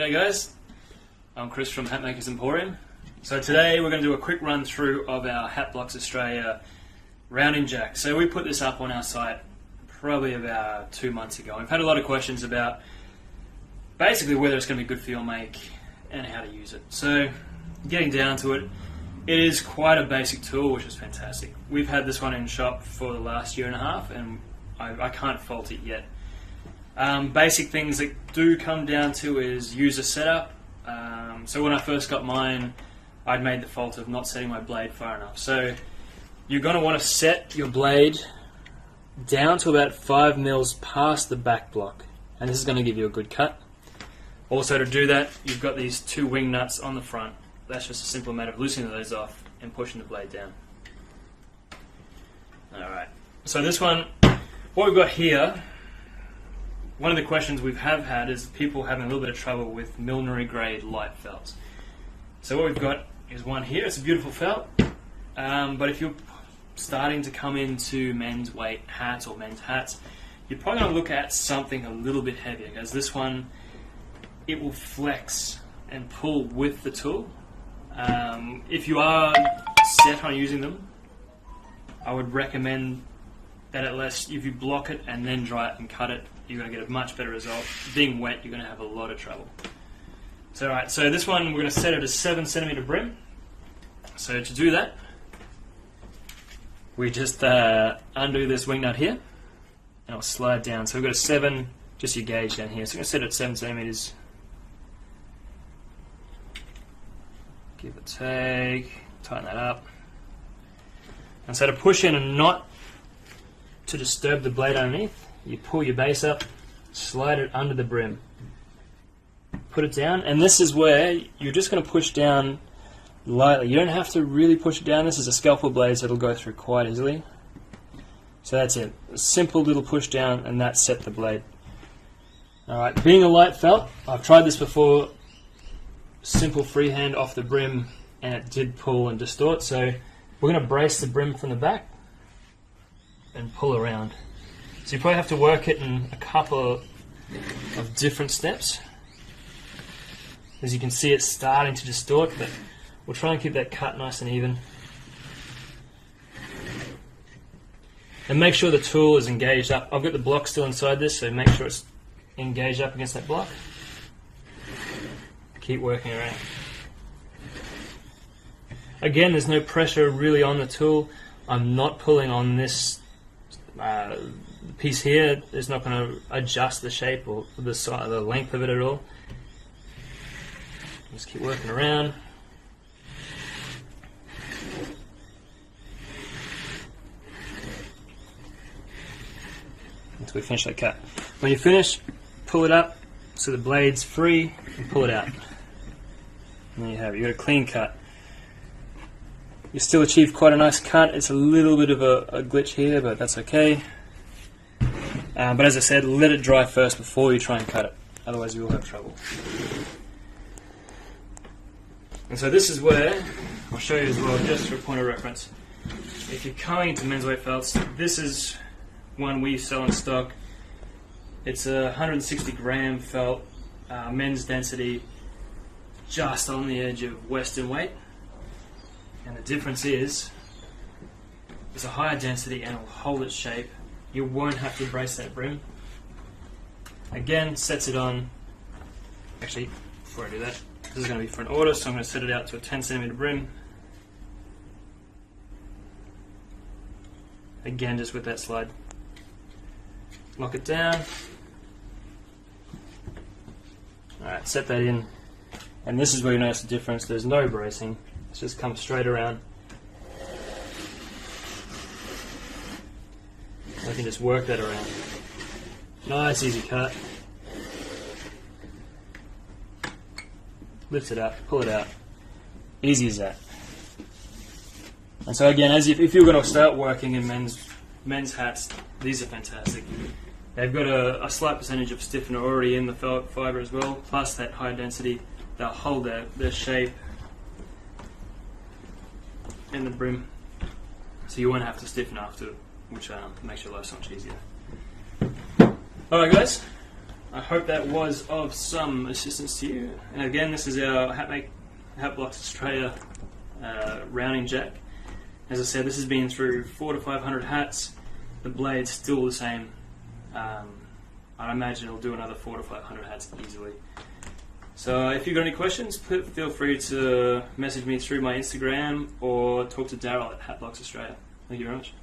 G'day guys, I'm Chris from Hatmaker's Emporium. So today we're going to do a quick run through of our Hat Blocks Australia rounding jack. So we put this up on our site probably about 2 months ago. We've had a lot of questions about basically whether it's going to be good for your make and how to use it. So getting down to it, it is quite a basic tool, which is fantastic. We've had this one in shop for the last 1.5 years and I can't fault it yet. Basic things that do come down to is user setup. So when I first got mine, I'd made the fault of not setting my blade far enough. So you're going to want to set your blade down to about 5 mils past the back block, and this is going to give you a good cut. Also, to do that, you've got these 2 wing nuts on the front. That's just a simple matter of loosening those off and pushing the blade down. Alright, so this one, what we've got here, one of the questions we have had is people having a little bit of trouble with millinery grade light felts. So what we've got is one here. It's a beautiful felt, but if you're starting to come into men's weight hats or men's hats, you're probably going to look at something a little bit heavier, because this one, it will flex and pull with the tool. If you are set on using them, I would recommend that at least if you block it and then dry it and cut it, you're going to get a much better result. Being wet, you're going to have a lot of trouble. So alright, so this one we're going to set it as 7cm brim. So to do that, we just undo this wing nut here, and it'll slide down. So we've got a 7, just your gauge down here. So we're going to set it at 7cm. Give it a take, tighten that up. And so to push in and not to disturb the blade underneath, you pull your base up, slide it under the brim, put it down, and this is where you're just going to push down lightly. You don't have to really push it down. This is a scalpel blade, so it'll go through quite easily. So that's it. A simple little push down, and that set the blade. Alright, being a light felt, I've tried this before, simple freehand off the brim, and it did pull and distort, so we're going to brace the brim from the back and pull around. So you probably have to work it in a couple of different steps. As you can see, it's starting to distort, but we'll try and keep that cut nice and even. And make sure the tool is engaged up. I've got the block still inside this, so make sure it's engaged up against that block. Keep working around. Again, there's no pressure really on the tool. I'm not pulling on this piece here. It's not going to adjust the shape or the length of it at all. Just keep working around. Until we finish that cut. When you finish, pull it up so the blade's free and pull it out. And there you have it. You've got a clean cut. You still achieve quite a nice cut. It's a little bit of a glitch here, but that's okay. But as I said, let it dry first before you try and cut it. Otherwise you will have trouble. And so this is where, I'll show you as well, just for a point of reference. If you're coming into men's weight felts, this is one we sell in stock. It's a 160 gram felt, men's density, just on the edge of Western weight. And the difference is, it's a higher density and it will hold its shape. You won't have to brace that brim. Again, sets it on, actually, before I do that, this is going to be for an order, so I'm going to set it out to a 10cm brim. Again, just with that slide. Lock it down. Alright, set that in. And this is where you notice the difference. There's no bracing. It's just come straight around. I can just work that around. Nice, easy cut. Lift it up, pull it out. Easy as that. And so again, if you're going to start working in men's hats, these are fantastic. They've got a slight percentage of stiffener already in the felt fibre as well, plus that high density. They'll hold their shape in the brim, so you won't have to stiffen after, which makes your life so much easier. Alright guys, I hope that was of some assistance to you. And again, this is our Hatblocks Australia rounding jack. As I said, this has been through 400 to 500 hats. The blade's still the same. I imagine it'll do another 400 to 500 hats easily. So if you've got any questions, feel free to message me through my Instagram or talk to Daryl at Hatblocks Australia. Thank you very much.